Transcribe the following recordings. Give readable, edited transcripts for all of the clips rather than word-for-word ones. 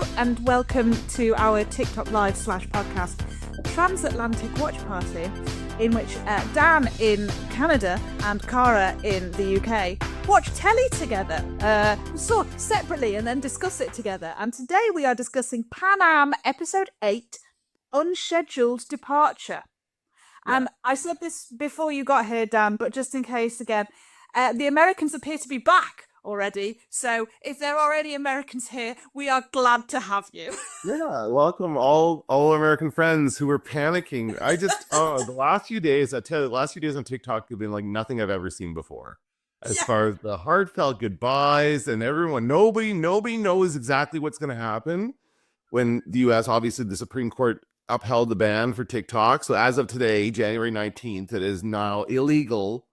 Hello and welcome to our TikTok Live /podcast transatlantic watch party, in which Dan in Canada and Cara in the UK watch telly together, sort separately, and then discuss it together. And today we are discussing Pan Am Episode 8, Unscheduled Departure. Yeah. And I said this before you got here, Dan, but just in case again, the Americans appear to be back already. So if there are any Americans here, we are glad to have you. Yeah, welcome all American friends who were panicking. The last few days, I tell you, the last few days on TikTok have been like nothing I've ever seen before. As far as the heartfelt goodbyes and everyone, nobody knows exactly what's going to happen when the U.S. obviously the Supreme Court upheld the ban for TikTok. So as of today, January 19th, it is now illegal.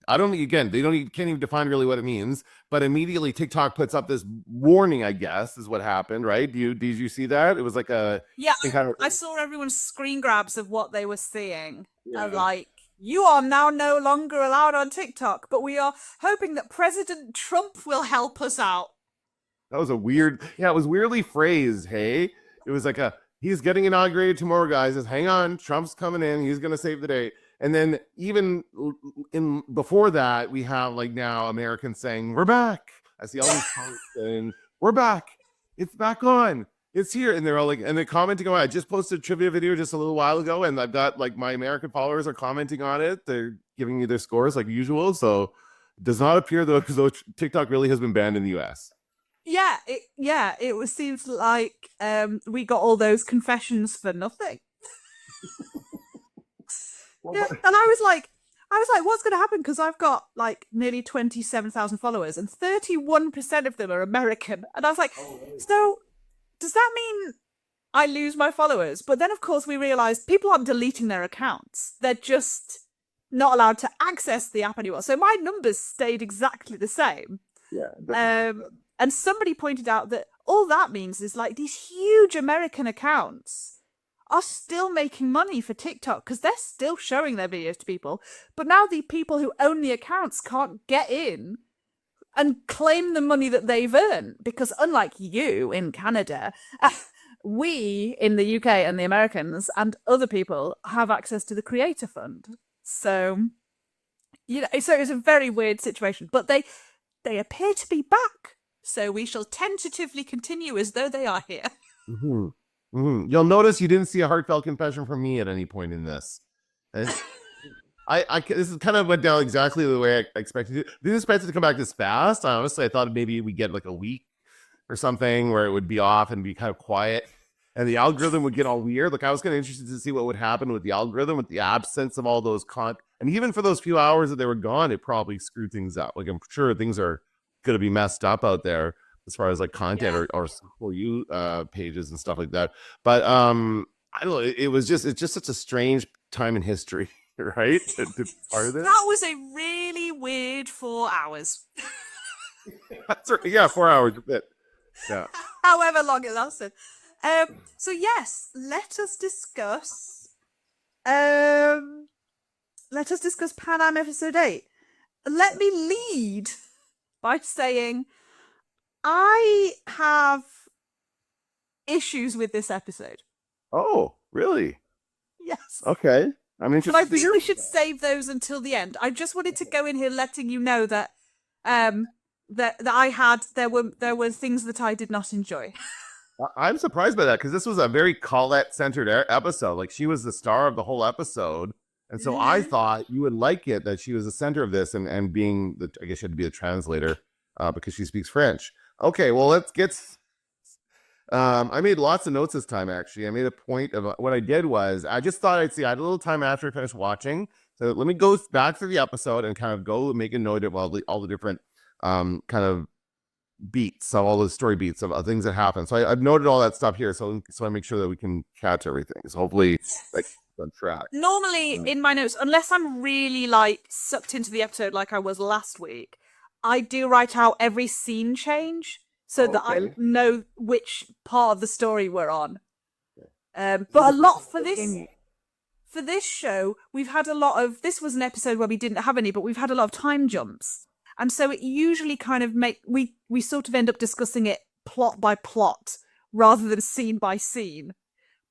Can't even define really what it means, but immediately TikTok puts up this warning, I guess, is what happened, right? Did you see that? It was like I saw everyone's screen grabs of what they were seeing. Yeah. Like, you are now no longer allowed on TikTok, but we are hoping that President Trump will help us out. That was it was weirdly phrased, hey? It was like he's getting inaugurated tomorrow, guys. Hang on, Trump's coming in, he's going to save the day. And then even before that, we have like now Americans saying, we're back. I see all these comments saying, we're back. It's back on. It's here. And they're all like, and they're commenting on it. I just posted a trivia video just a little while ago, and I've got like my American followers are commenting on it. They're giving me their scores like usual. So it does not appear though TikTok really has been banned in the US. It seems like we got all those confessions for nothing. Yeah, and I was like, what's going to happen? Because I've got like nearly 27,000 followers, and 31% of them are American. And I was like, so does that mean I lose my followers? But then, of course, we realized people aren't deleting their accounts; they're just not allowed to access the app anymore. So my numbers stayed exactly the same. Yeah. And somebody pointed out that all that means is like these huge American accounts are still making money for TikTok because they're still showing their videos to people. But now the people who own the accounts can't get in and claim the money that they've earned, because unlike you in Canada, we in the UK and the Americans and other people have access to the Creator Fund. So, so it's a very weird situation. But they appear to be back. So we shall tentatively continue as though they are here. Mm-hmm. Mm-hmm. You'll notice you didn't see a heartfelt confession from me at any point in this. This is kind of went down exactly the way I expected it. Didn't expect it to come back this fast. Honestly, I thought maybe we get like a week or something where it would be off and be kind of quiet, and the algorithm would get all weird. Like I was kind of interested to see what would happen with the algorithm, with the absence of all those and even for those few hours that they were gone, it probably screwed things up. Like I'm sure things are going to be messed up out there as far as like content or for you pages and stuff like that. But I don't know. It's just such a strange time in history, right? Part of this. That was a really weird 4 hours. That's right. Yeah, 4 hours a bit. Yeah. However long it lasted. So yes, let us discuss Pan Am Episode 8. Let me lead by saying I have issues with this episode. Oh, really? Yes. Okay. I'm interested. But I think we should save those until the end. I just wanted to go in here letting you know that there were things that I did not enjoy. I'm surprised by that because this was a very Colette-centered episode. Like she was the star of the whole episode. And so I thought you would like it that she was the center of this and being I guess she had to be the translator because she speaks French. Okay, well, let's get... I made lots of notes this time, actually. I made a point of what I did was I just thought I had a little time after I finished watching. So let me go back through the episode and kind of go make a note of all the different kind of beats, of all the story beats of things that happen. So I've noted all that stuff here so I make sure that we can catch everything. So hopefully, like, on track. Normally, in my notes, unless I'm really, like, sucked into the episode like I was last week, I do write out every scene change so that I know which part of the story we're on. But a lot for this show, we've had a lot of... This was an episode where we didn't have any, but we've had a lot of time jumps. And so it usually kind of we sort of end up discussing it plot by plot rather than scene by scene.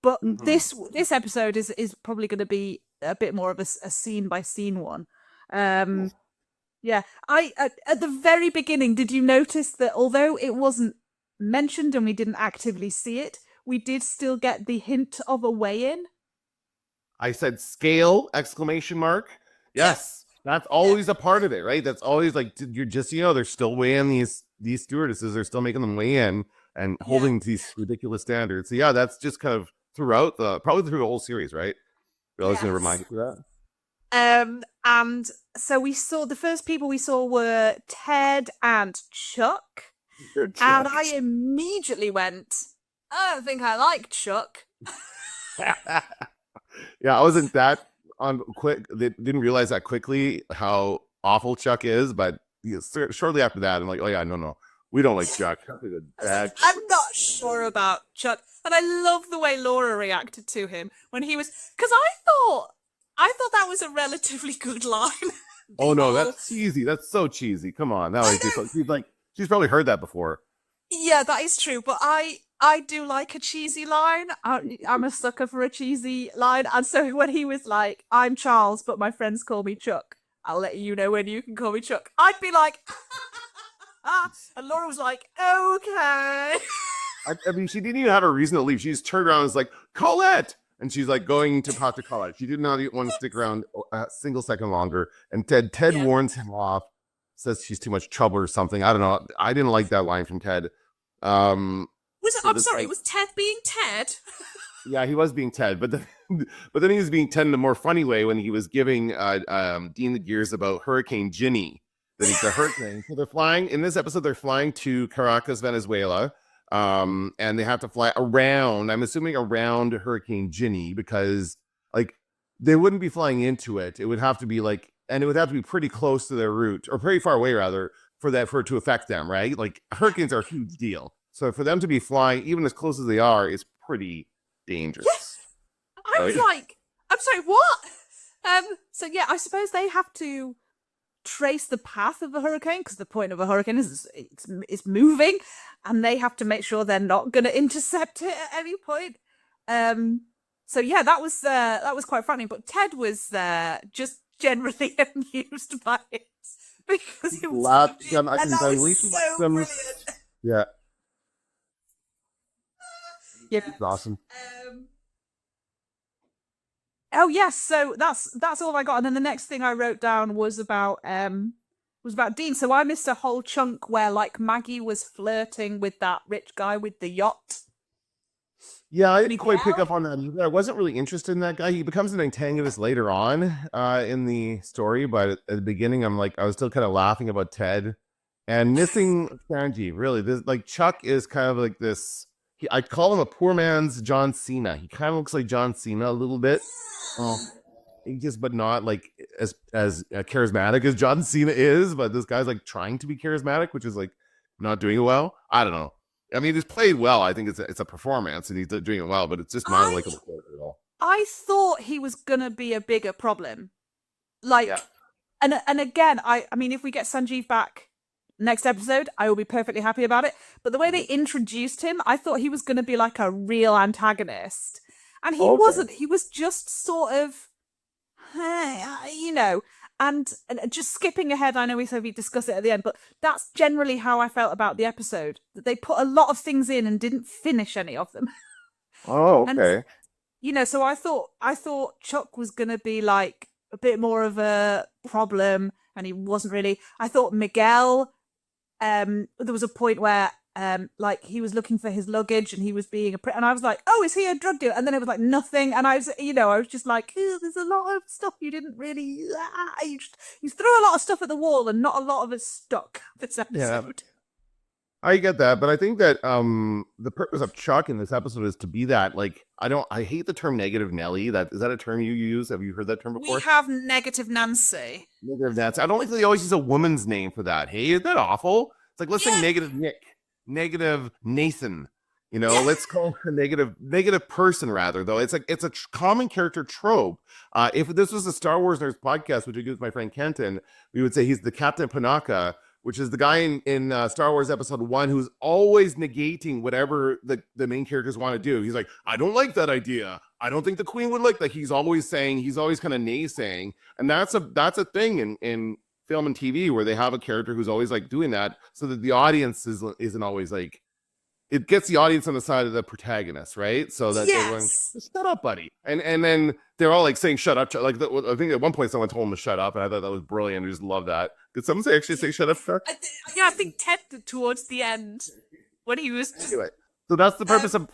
But Mhm. this episode is probably going to be a bit more of a scene by scene one. Yeah, I at the very beginning, did you notice that although it wasn't mentioned and we didn't actively see it, we did still get the hint of a weigh-in? I said scale exclamation mark. Yes, that's always a part of it, right? That's always like you're just they're still weighing these stewardesses. They're still making them weigh in and holding these ridiculous standards. So yeah, that's just kind of throughout probably through the whole series, right? I was going to remind you of that. And so we saw the first people we saw were Ted and Chuck. And I immediately went, I don't think I like Chuck. Yeah, I wasn't that on quick. They didn't realize that quickly how awful Chuck is, but shortly after that, I'm like, oh yeah, no, we don't like Chuck. I'm not sure about Chuck, and I love the way Laura reacted to him when he was, because I thought that was a relatively good line. Oh no, that's cheesy. That's so cheesy. Come on, that was she's probably heard that before. Yeah, that is true, but I do like a cheesy line. I'm a sucker for a cheesy line, and so when he was like, "I'm Charles, but my friends call me Chuck. I'll let you know when you can call me Chuck," I'd be like, and Laura was like, "Okay." I mean, she didn't even have a reason to leave. She just turned around and was like, Colette! And she's like going to talk to Colette. She did not want to stick around a single second longer. And Ted warns him off, says she's too much trouble or something. I don't know. I didn't like that line from Ted. I'm sorry, was Ted being Ted? Yeah, he was being Ted, but then he was being Ted in a more funny way when he was giving Dean the gears about Hurricane Ginny. That he's a hurricane. So they're flying in this episode. They're flying to Caracas, Venezuela, and they have to fly around. I'm assuming around Hurricane Ginny because like they wouldn't be flying into it. It would have to be and it would have to be pretty close to their route or pretty far away rather for it to affect them, right? Like hurricanes are a huge deal. So for them to be flying even as close as they are is pretty dangerous. Yes. I was like, I'm sorry, what? So yeah, I suppose they have to trace the path of a hurricane because the point of a hurricane is it's moving, and they have to make sure they're not going to intercept it at any point. So yeah, that was quite funny. But Ted was just generally amused by it because it was, and that was so brilliant. Yeah. Yeah, it's awesome. Oh yes, so that's all I got, and then the next thing I wrote down was about Dean. So I missed a whole chunk where like Maggie was flirting with that rich guy with the yacht. Yeah, I didn't quite pick up on that either. I wasn't really interested in that guy. He becomes an antagonist later on in the story, but at the beginning, I was still kind of laughing about Ted and missing Sanji. Really, this Chuck is kind of like this. I call him a poor man's John Cena. He kind of looks like John Cena a little bit. But not like as charismatic as John Cena is. But this guy's like trying to be charismatic, which is like not doing it well. I don't know. I mean, he's played well. I think it's a performance, and he's doing it well. But it's just not like a at all. I thought he was gonna be a bigger problem. And again, I mean, if we get Sanjeev back next episode, I will be perfectly happy about it. But the way they introduced him, I thought he was going to be like a real antagonist. And he wasn't. He was just sort of, and just skipping ahead. I know we said we discuss it at the end, but that's generally how I felt about the episode. That they put a lot of things in and didn't finish any of them. Oh, okay. And, so I thought Chuck was going to be like a bit more of a problem, and he wasn't really. I thought Miguel. There was a point where he was looking for his luggage and he was being and I was like, oh, is he a drug dealer? And then it was like nothing, and I was just like, there's a lot of stuff you didn't really you threw a lot of stuff at the wall and not a lot of it stuck this episode. Yeah. I get that, but I think that the purpose of Chuck in this episode is to be that I hate the term negative Nelly. Is that a term you use? Have you heard that term before? We have negative Nancy. Negative Nancy. I don't like that they always use a woman's name for that. Hey, isn't that awful? It's like, let's say negative Nick, negative Nathan. Let's call her negative person rather, though. It's a common character trope. If this was a Star Wars Nerds podcast, which we do with my friend Kenton, we would say he's the Captain Panaka which is the guy in Star Wars Episode 1 who's always negating whatever the main characters want to do. He's like, I don't like that idea. I don't think the Queen would like that. He's always kind of naysaying. And that's a thing in film and TV where they have a character who's always like doing that so that the audience isn't always like, it gets the audience on the side of the protagonist, right? So that everyone, shut up, buddy. And then they're all like saying, shut up. Like, I think at one point someone told him to shut up, and I thought that was brilliant. I just love that. Did someone actually say shut up, Chuck? I think Ted did towards the end when he was. Anyway, so that's the purpose of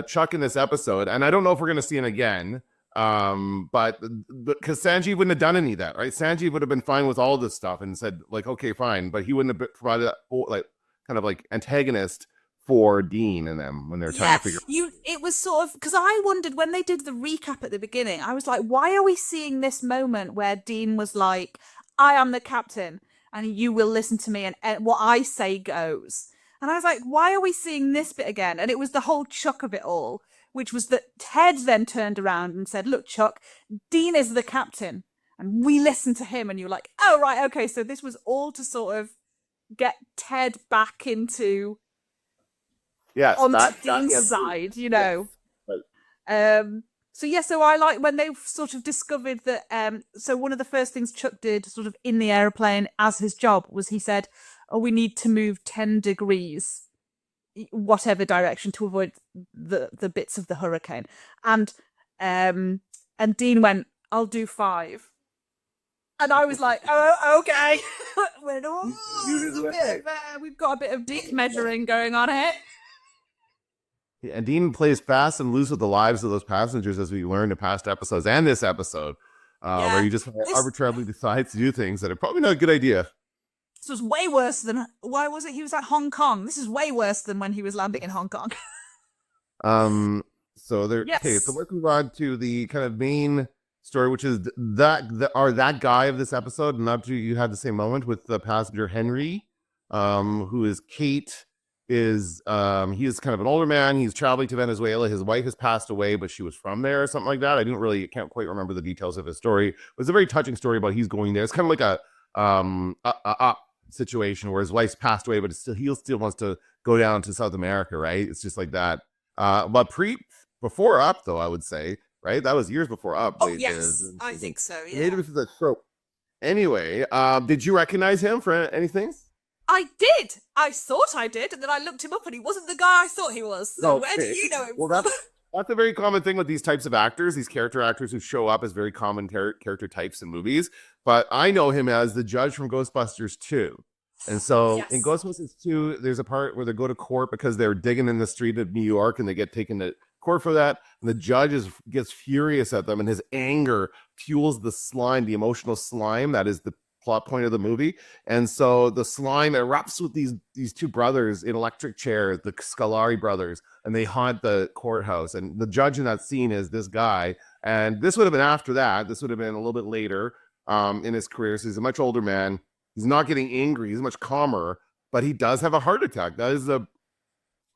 Chuck in this episode. And I don't know if we're going to see him again. But because Sanjeev wouldn't have done any of that, right? Sanjeev would have been fine with all this stuff and said, like, okay, fine. But he wouldn't have provided that, like, kind of like antagonist for Dean and them when they're trying to figure it was sort of, because I wondered when they did the recap at the beginning, I was like, why are we seeing this moment where Dean was like, I am the captain and you will listen to me and what I say goes. And I was like, why are we seeing this bit again? And it was the whole Chuck of it all, which was that Ted then turned around and said, look, Chuck, Dean is the captain and we listen to him. And you're like, oh, right, okay. So this was all to sort of get Ted back into onto Dean's side, you know. Yes. So I like when they sort of discovered that. So one of the first things Chuck did, sort of in the airplane as his job, was he said, "Oh, we need to move 10 degrees, whatever direction, to avoid the bits of the hurricane." And Dean went, "I'll do 5." And I was like, "Oh, okay." We've got a bit of deep measuring going on here. And Dean plays fast and loose with the lives of those passengers, as we learned in past episodes and this episode, where you just arbitrarily decide to do things that are probably not a good idea. This was way worse than, why was it he was at Hong Kong? This is way worse than when he was landing in Hong Kong. So there. Yes. Okay, so let's move on to the kind of main story, which is that guy of this episode. And after you had the same moment with the passenger Henry, who is Kate. He is kind of an older man. He's traveling to Venezuela. His wife has passed away, but she was from there or something like that. I can't quite remember the details of his story. It was a very touching story about he's going there. It's kind of like a situation where his wife's passed away, but he still wants to go down to South America, right? It's just like that. But before Up, though, I would say, right? That was years before Up. Oh, yes, I think so. Yeah. Anyway, did you recognize him for anything? I did. I thought I did, and then I looked him up, and he wasn't the guy I thought he was. So where do you know him? Well, that's a very common thing with these types of actors, these character actors who show up as very common character types in movies. But I know him as the judge from Ghostbusters 2. And so in Ghostbusters 2, there's a part where they go to court because they're digging in the street of New York, and they get taken to court for that. And the judge gets furious at them, and his anger fuels the slime, the emotional slime that is the plot point of the movie. And so the slime erupts with these two brothers in electric chairs, the Scolari brothers, and they haunt the courthouse. And the judge in that scene is this guy. And this would have been after that. This would have been a little bit later in his career. So he's a much older man. He's not getting angry. He's much calmer, but he does have a heart attack. That is the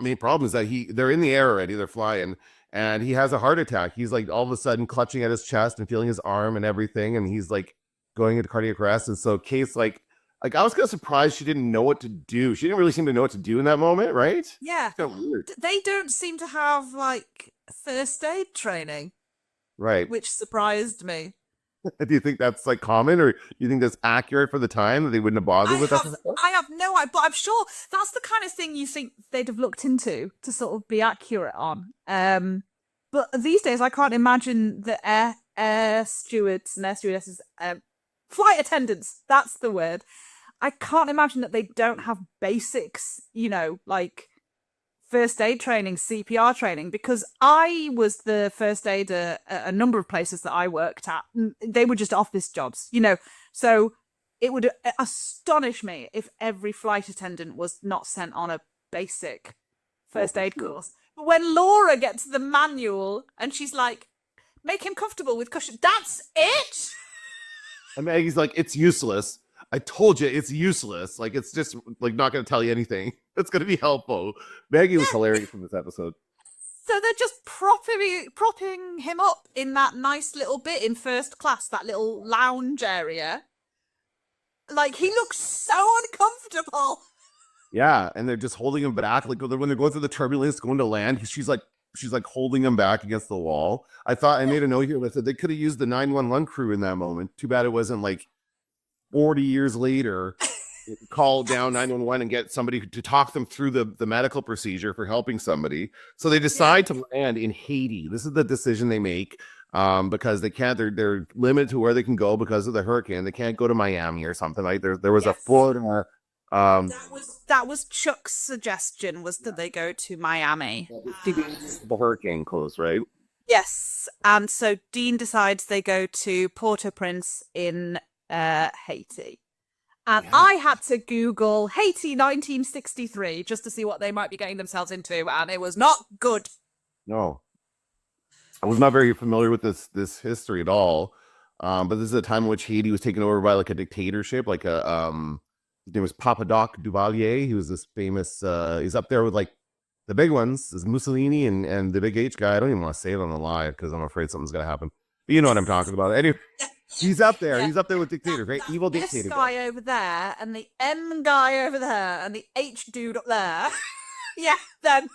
main problem, is that they're in the air already. They're flying. And he has a heart attack. He's like all of a sudden clutching at his chest and feeling his arm and everything. And he's like going into cardiac arrest. And so Kate's like I was kind of surprised she didn't know what to do. She didn't really seem to know what to do in that moment, right? Yeah. It's kind of weird. They don't seem to have like first aid training. Right. Which surprised me. Do you think that's like common, or do you think that's accurate for the time that they wouldn't have bothered with that? I have no idea, but I'm sure that's the kind of thing you think they'd have looked into to sort of be accurate on. But these days I can't imagine that air stewards and air stewardesses, flight attendants, that's the word. I can't imagine that they don't have basics, like first aid training, CPR training, because I was the first aider at a number of places that I worked at. They were just office jobs, so it would astonish me if every flight attendant was not sent on a basic first aid course. But when Laura gets the manual and she's like, make him comfortable with cushion, that's it? And Maggie's like, it's useless. I told you it's useless. Like, it's just like not going to tell you anything. It's going to be helpful. Maggie was hilarious from this episode. So they're just propping him up in that nice little bit in first class, that little lounge area. Like, he looks so uncomfortable. Yeah, and they're just holding him back, like when they're going through the turbulence, going to land. She's like holding him back against the wall. I made a note here that said they could have used the 911 crew in that moment. Too bad it wasn't like 40 years later. Call down 911 and get somebody to talk them through the medical procedure for helping somebody. So they decide to land in Haiti. This is the decision they make because they can't. They're limited to where they can go because of the hurricane. They can't go to Miami or something. Like there was a Florida. That was Chuck's suggestion, was that they go to Miami. The hurricane closed, right? Yes, and so Dean decides they go to Port-au-Prince in Haiti. And I had to Google Haiti 1963 just to see what they might be getting themselves into, and it was not good. No, I was not very familiar with this history at all. But this is a time in which Haiti was taken over by like a dictatorship, like a his name was Papa Doc Duvalier. He was this famous. He's up there with like the big ones, is Mussolini and the big H guy. I don't even want to say it on the live because I'm afraid something's gonna happen. But you know what I'm talking about. Anyway, he's up there. He's up there with dictators, right? Evil dictator. This guy over there, and the M guy over there, and the H dude up there. Yeah, them.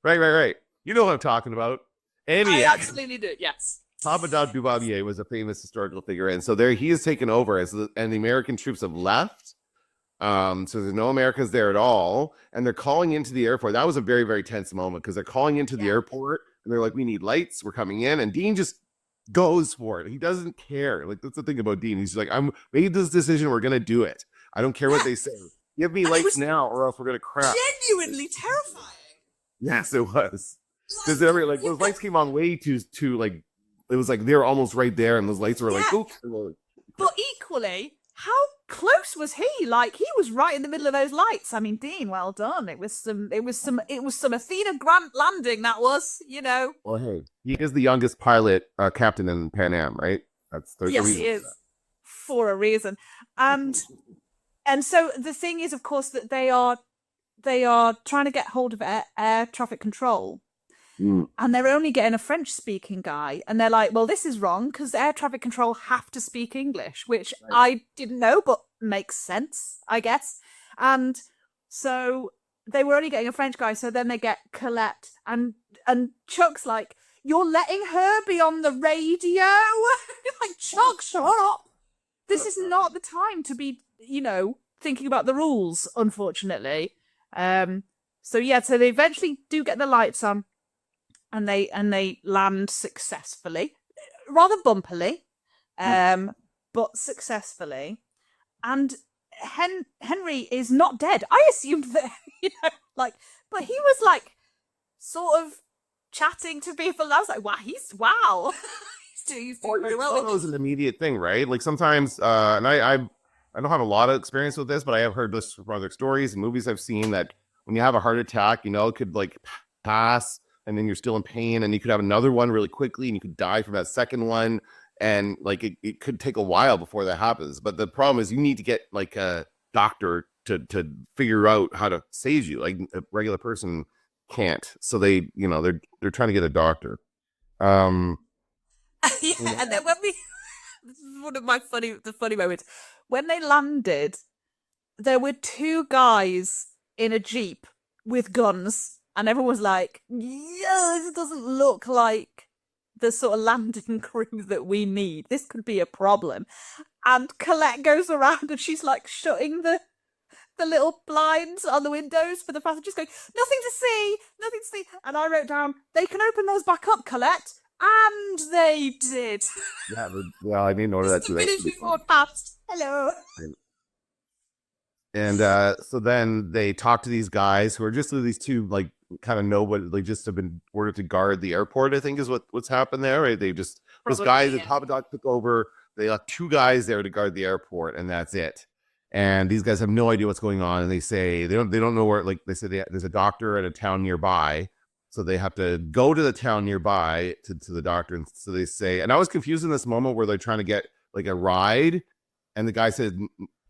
Right. You know what I'm talking about. I absolutely do. Yes. Papa Doc Duvalier was a famous historical figure, and so there he is taken over, and the American troops have left. So there's no Americans there at all, and they're calling into the airport. That was a very, very tense moment because they're calling into the airport, and they're like, "We need lights. We're coming in," and Dean just goes for it. He doesn't care. Like, that's the thing about Dean. He's like, "I'm made this decision. We're gonna do it. I don't care what they say. Give me lights now, or else we're gonna crash." Genuinely terrifying. Yes, it was. Because like those lights came on way too like. It was like they were almost right there, and those lights were like, "Oops." But equally, how close was he? Like, he was right in the middle of those lights. I mean, Dean, well done. It was some Athena Grant landing. That was, you know. Well, hey, he is the youngest pilot captain in Pan Am, right? That's the yes, reason. He is for a reason. And so the thing is, of course, that they are trying to get hold of air traffic control. And they're only getting a French-speaking guy, and they're like, "Well, this is wrong because air traffic control have to speak English," which I didn't know, but makes sense, I guess. And so they were only getting a French guy, so then they get Colette, and Chuck's like, "You're letting her be on the radio?" Like, Chuck, shut up! This is not the time to be, you know, thinking about the rules, unfortunately. So they eventually do get the lights on. And they land successfully, rather bumpily, but successfully. And Henry is not dead. I assumed that, you know, like, but he was like sort of chatting to people. I was like, wow, he's doing very well. It was an immediate thing, right? Like sometimes, and I don't have a lot of experience with this, but I have heard this from other stories and movies I've seen that when you have a heart attack, you know, it could like pass. And then you're still in pain, and you could have another one really quickly, and you could die from that second one. And like it could take a while before that happens. But the problem is you need to get like a doctor to figure out how to save you. Like a regular person can't. So they're trying to get a doctor. And then when this is one of my funny moments. When they landed, there were two guys in a Jeep with guns. And everyone was like, "Yeah, this doesn't look like the sort of landing crew that we need. This could be a problem." And Colette goes around and she's like shutting the little blinds on the windows for the passengers, going, nothing to see. And I wrote down, "They can open those back up, Colette." And they did. Yeah, well, I didn't order that too. Hello. And so then they talk to these guys who are just these two, like, kind of know what they just have been ordered to guard the airport, I think is what's happened there, right? They just, those guys that Papa Doc took over, they left two guys there to guard the airport, and that's it. And these guys have no idea what's going on, and they say they don't know where, like they said there's a doctor at a town nearby, so they have to go to the town nearby to the doctor. And so they say, and I was confused in this moment where they're trying to get like a ride, and the guy said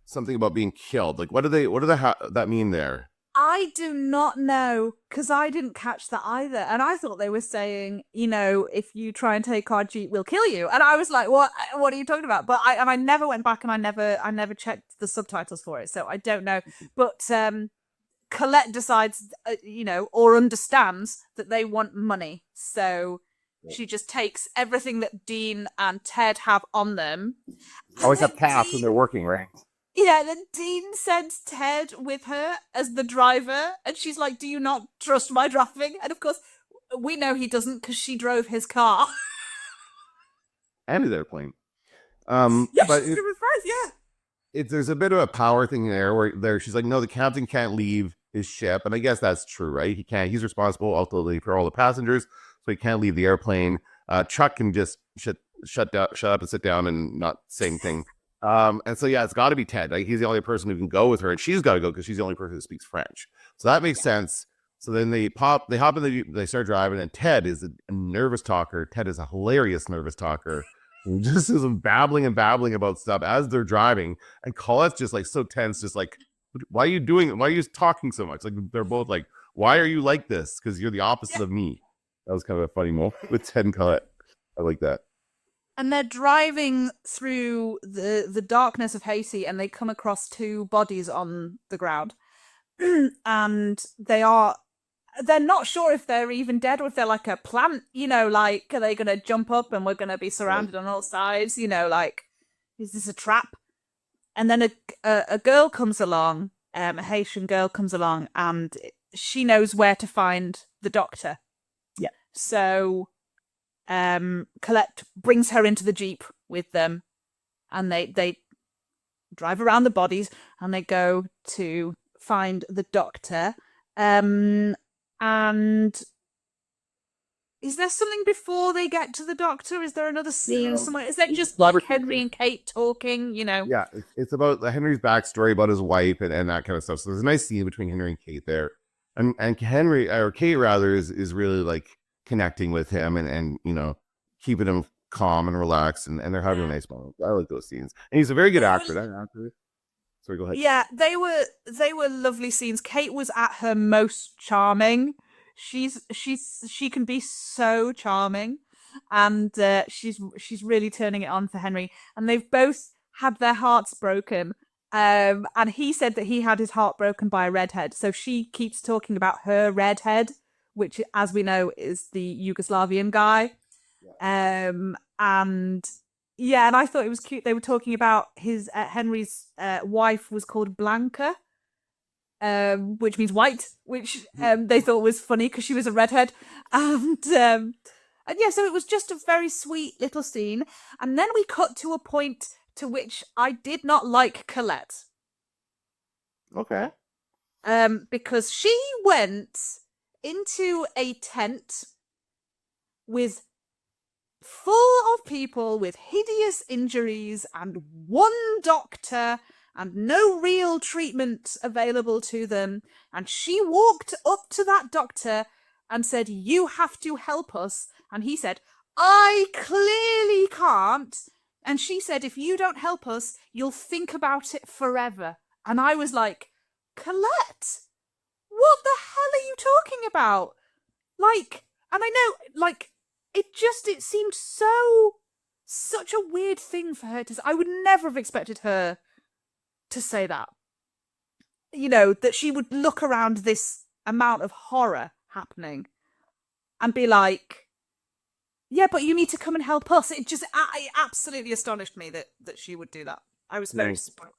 something about being killed. Like, what do that mean there? I do not know because I didn't catch that either. And I thought they were saying, if you try and take our Jeep, we'll kill you. And I was like, what? What are you talking about? But I never went back and I never checked the subtitles for it. So I don't know. But Colette decides, or understands that they want money. So she just takes everything that Dean and Ted have on them. Always have cash when they're working, right? Yeah, and then Dean sends Ted with her as the driver, and she's like, "Do you not trust my driving?" And of course, we know he doesn't because she drove his car. And his airplane. Yeah, but she was right. Yeah. there's a bit of a power thing where she's like, no, the captain can't leave his ship, and I guess that's true, right? He can't. He's responsible ultimately for all the passengers, so he can't leave the airplane. Chuck can just shut up and sit down and not say anything. And so it's got to be Ted. Like, he's the only person who can go with her, and she's got to go because she's the only person who speaks French. So that makes sense. So then they hop in the Jeep, they start driving, and Ted is a nervous talker. Ted is a hilarious nervous talker. He just is babbling about stuff as they're driving, and Colette's just like so tense, just like, why are you talking so much? Like, they're both like, why are you like this? Because you're the opposite of me. That was kind of a funny moment with Ted and Colette. I like that. And they're driving through the darkness of Haiti, and they come across two bodies on the ground, and they're not sure if they're even dead or if they're like a plant, like, are they going to jump up and we're going to be surrounded on all sides, like, is this a trap? And then a girl comes along, a Haitian girl comes along, and she knows where to find the doctor. Yeah. So Colette brings her into the Jeep with them, and they drive around the bodies, and they go to find the doctor. And is there something before they get to the doctor? Is there another scene somewhere? Is that just Henry and Kate talking, Yeah, it's about Henry's backstory about his wife and that kind of stuff. So there's a nice scene between Henry and Kate there. And Henry, or Kate rather, is really like connecting with him and keeping him calm and relaxed, and they're having a nice moment. I like those scenes. And he's a very good actor. That actor. Sorry, go ahead. Yeah, they were lovely scenes. Kate was at her most charming. She can be so charming, and she's really turning it on for Henry. And they've both had their hearts broken. And he said that he had his heart broken by a redhead. So she keeps talking about her redhead, which, as we know, is the Yugoslavian guy. Yeah. And I thought it was cute. They were talking about his Henry's wife was called Blanca, which means white, which they thought was funny because she was a redhead. And so it was just a very sweet little scene. And then we cut to a point to which I did not like Colette. Okay. Because she went into a tent with full of people with hideous injuries and one doctor and no real treatment available to them. And she walked up to that doctor and said, "You have to help us." And he said, "I clearly can't." And she said, "If you don't help us, you'll think about it forever." And I was like, Colette, what the hell are you talking about? Like, and I know, like, it seemed such a weird thing for her to say. I would never have expected her to say that. That she would look around this amount of horror happening and be like, "Yeah, but you need to come and help us." It absolutely astonished me that she would do that. I was very disappointed.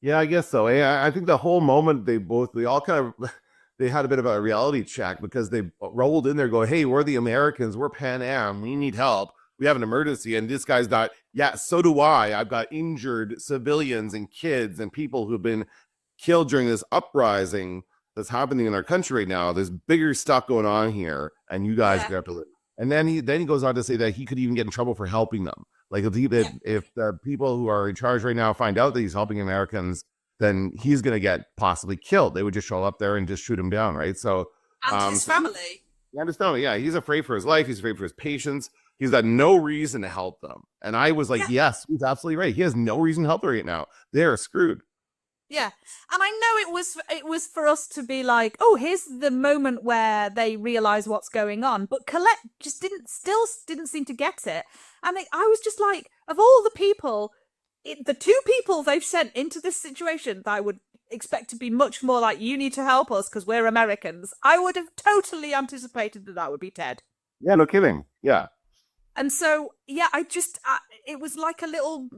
Yeah, I guess so. I think the whole moment they all kind of they had a bit of a reality check because they rolled in there going, "Hey, we're the Americans. We're Pan Am. We need help. We have an emergency." And this guy's not, "Yeah, so do I. I've got injured civilians and kids and people who've been killed during this uprising that's happening in our country right now. There's bigger stuff going on here, and you guys have to live." And then he goes on to say that he could even get in trouble for helping them. Like, if the people who are in charge right now find out that he's helping Americans, then he's going to get possibly killed. They would just show up there and just shoot him down, right? So, and his family. And his family, yeah. He's afraid for his life. He's afraid for his patients. He's got no reason to help them. And I was like, yes, he's absolutely right. He has no reason to help them right now. They're screwed. Yeah. And I know it was for us to be like, oh, here's the moment where they realize what's going on. But Colette just didn't seem to get it. And I was just like, of all the people, the two people they've sent into this situation that I would expect to be much more like, you need to help us because we're Americans, I would have totally anticipated that would be Ted. Yeah, no kidding. Yeah. And so, yeah, it was like a little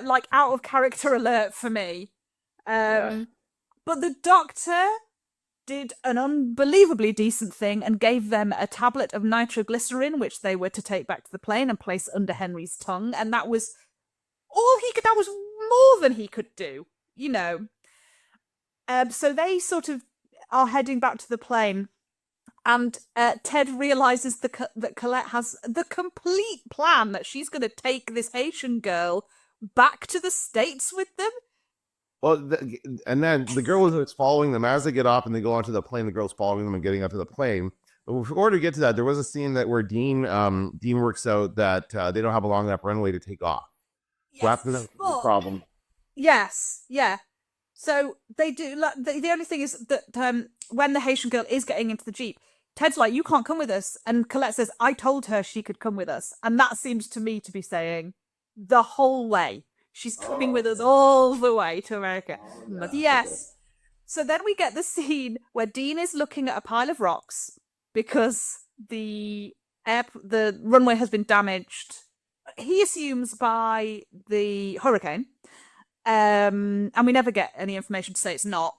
like out of character alert for me. But the doctor did an unbelievably decent thing and gave them a tablet of nitroglycerin, which they were to take back to the plane and place under Henry's tongue. And that was that was more than he could do, you know. So they sort of are heading back to the plane. And Ted realizes that Colette has the complete plan that she's going to take this Haitian girl back to the States with them. Well, and then the girl is following them as they get off and they go onto the plane. The girl's following them and getting up to the plane. But before to get to that, there was a scene that Dean works out that they don't have a long enough runway to take off. Yes, So that's the problem. Yes, yeah. So they do. The only thing is that when the Haitian girl is getting into the Jeep, Ted's like, you can't come with us. And Colette says, I told her she could come with us. And that seems to me to be saying the whole way. She's coming with us all the way to America. But yes. So then we get the scene where Dean is looking at a pile of rocks because the runway has been damaged. He assumes by the hurricane. And we never get any information to say it's not.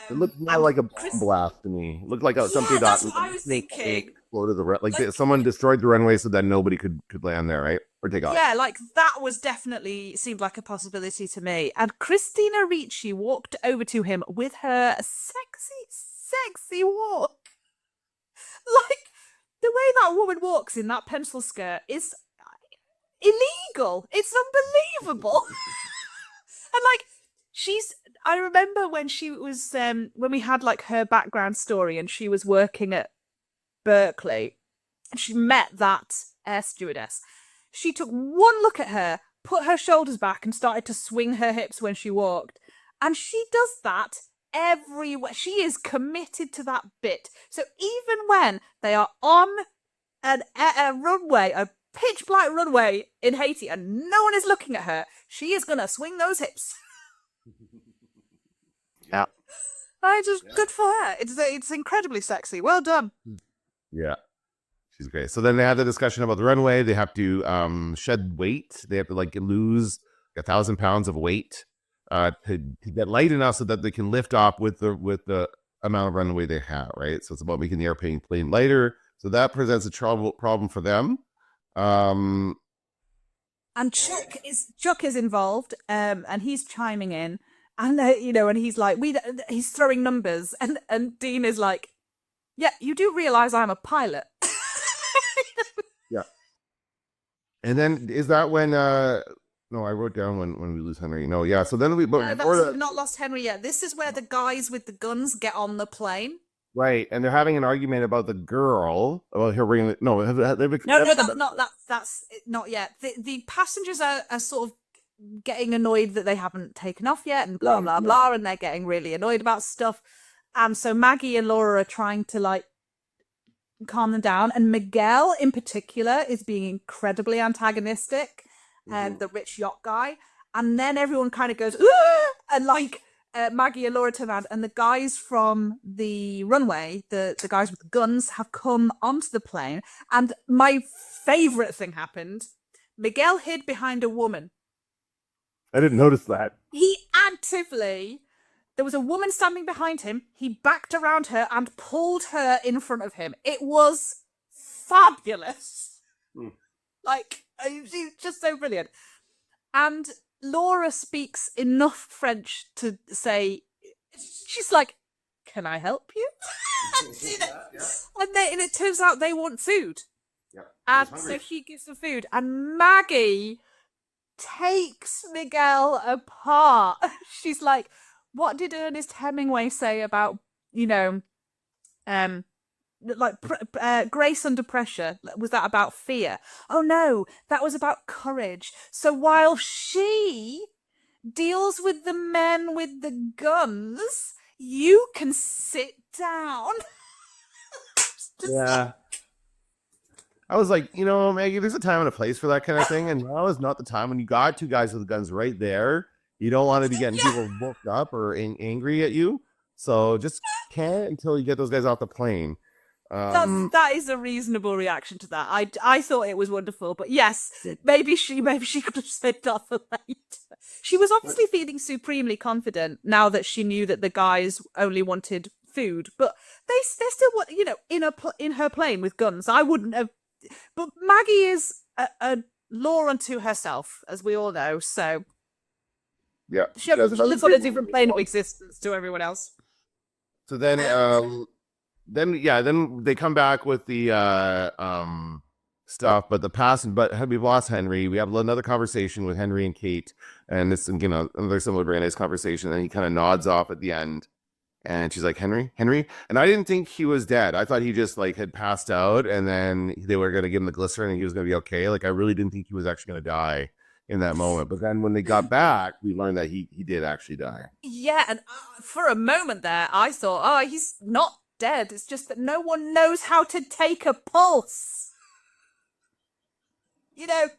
It looked more like a bomb blast to me. It looked like something that exploded someone destroyed the runway so that nobody could land there, right? Or take off. Yeah, like that was definitely seemed like a possibility to me. And Christina Ricci walked over to him with her sexy walk. Like the way that woman walks in that pencil skirt is illegal. It's unbelievable. And like I remember when she was when we had like her background story and she was working at Berkeley and she met that air stewardess. She took one look at her, put her shoulders back and started to swing her hips when she walked. And she does that everywhere. She is committed to that bit. So even when they are on a runway, a pitch black runway in Haiti and no one is looking at her, she is going to swing those hips. Yeah. Good for her. It's incredibly sexy. Well done. Yeah. She's great. So then they have the discussion about the runway. They have to shed weight. They have to like lose 1,000 pounds of weight to get light enough so that they can lift off with the amount of runway they have, right? So it's about making the airplane lighter. So that presents a problem for them. And Chuck is involved, and he's chiming in, and and he's like, he's throwing numbers, and Dean is like, yeah, you do realize I'm a pilot. Yeah. And then is that when no, I wrote down when we lose Henry. No, yeah. So then we've not lost Henry yet. This is where the guys with the guns get on the plane. Right, and they're having an argument about the girl. About her bringing No, that's not yet. The passengers are sort of getting annoyed that they haven't taken off yet, and blah blah blah, and they're getting really annoyed about stuff. And so Maggie and Laura are trying to like calm them down, and Miguel in particular is being incredibly antagonistic, and the rich yacht guy. And then everyone kind of goes, "Aah!" And like. Maggie and Laura turn around, and the guys from the runway, the guys with the guns, have come onto the plane. And my favourite thing happened. Miguel hid behind a woman. I didn't notice that. There was a woman standing behind him. He backed around her and pulled her in front of him. It was fabulous. Like, just so brilliant. And Laura speaks enough French to say, she's like, can I help you? And it turns out they want food. Yeah, and so she gives them food. And Maggie takes Miguel apart. She's like, what did Ernest Hemingway say about, grace under pressure? Was that about fear? Oh no, that was about courage. So while she deals with the men with the guns, you can sit down. Yeah. I was like, Maggie, there's a time and a place for that kind of thing, and now is not the time when you got two guys with guns right there. You don't want to be getting people woke up or angry at you, so just can't until you get those guys off the plane. That is a reasonable reaction to that. I thought it was wonderful, but yes, maybe she could have slipped off a later. She was obviously feeling supremely confident now that she knew that the guys only wanted food, but they're still in her plane with guns. I wouldn't have. But Maggie is a law unto herself, as we all know. So Yeah, she lives on a different plane of existence to everyone else. So then they come back with the stuff, but we've lost Henry. We have another conversation with Henry and Kate, and this, another similar very nice conversation. And he kind of nods off at the end, and she's like, Henry, and I didn't think he was dead. I thought he just like had passed out, and then they were gonna give him the glycerin, and he was gonna be okay. Like I really didn't think he was actually gonna die in that moment. But then when they got back, we learned that he did actually die. Yeah, and for a moment there, I thought, oh, he's not dead. It's just that no one knows how to take a pulse. Like,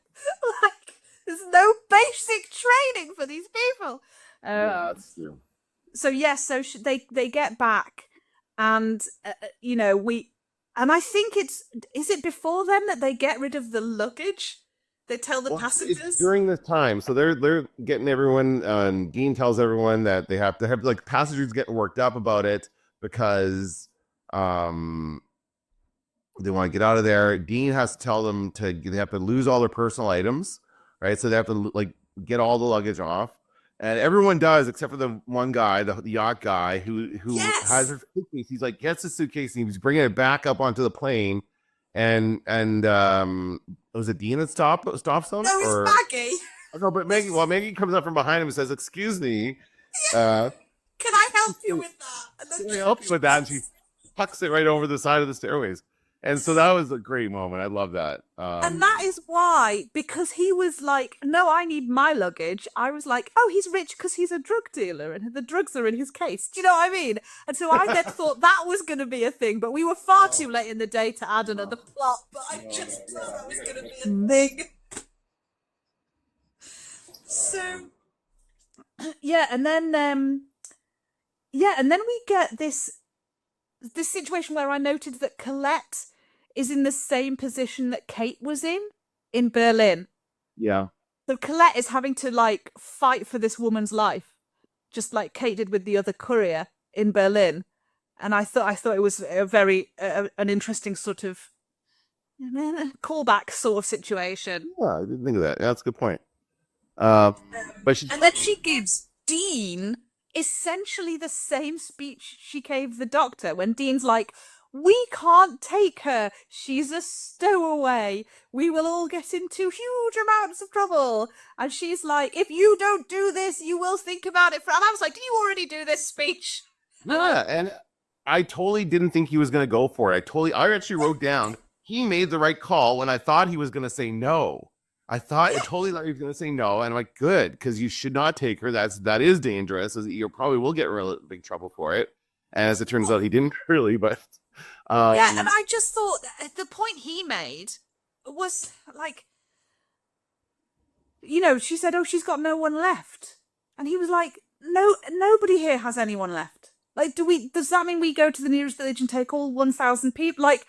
there's no basic training for these people. That's true. So yes, they get back, and and I think is it before then that they get rid of the luggage? They tell the passengers it's during this time, so they're getting everyone. And Dean tells everyone that they have to have like passengers getting worked up about it because they want to get out of there. Dean has to tell them they have to lose all their personal items, right? So they have to like get all the luggage off. And everyone does, except for the one guy, the yacht guy, who has his suitcase. He's like gets the suitcase and he's bringing it back up onto the plane. And was it Dean that stops him? No, it's Maggie. No, but Maggie. Well, Maggie comes up from behind him and says, "Excuse me, can I help you with that?" Can I help you with that? And she pucks it right over the side of the stairways. And so that was a great moment. I love that. And that is why, because he was like, no, I need my luggage. I was like, oh, he's rich because he's a drug dealer and the drugs are in his case. Do you know what I mean? And so I then thought that was going to be a thing, but we were far too late in the day to add another plot. But I just thought that was going to be a thing. So, yeah, and then we get this situation where I noted that Colette is in the same position that Kate was in Berlin. Yeah. So Colette is having to like fight for this woman's life, just like Kate did with the other courier in Berlin. And I thought it was a very an interesting sort of callback sort of situation. Yeah, I didn't think of that. Yeah, that's a good point. But and then she gives Dean essentially the same speech she gave the doctor when Dean's like, we can't take her. She's a stowaway. We will all get into huge amounts of trouble. And she's like, if you don't do this, you will think about it. And I was like, did you already do this speech? Yeah, and I totally didn't think he was going to go for it. I actually wrote down, he made the right call when I thought he was going to say no. I totally thought he was going to say no. And I'm like, good, because you should not take her. That is dangerous. You probably will get in real big trouble for it. And as it turns out, he didn't really, but... yeah, and I just thought the point he made was like, she said, oh, she's got no one left. And he was like, no, nobody here has anyone left. Like, does that mean we go to the nearest village and take all 1,000 people? Like,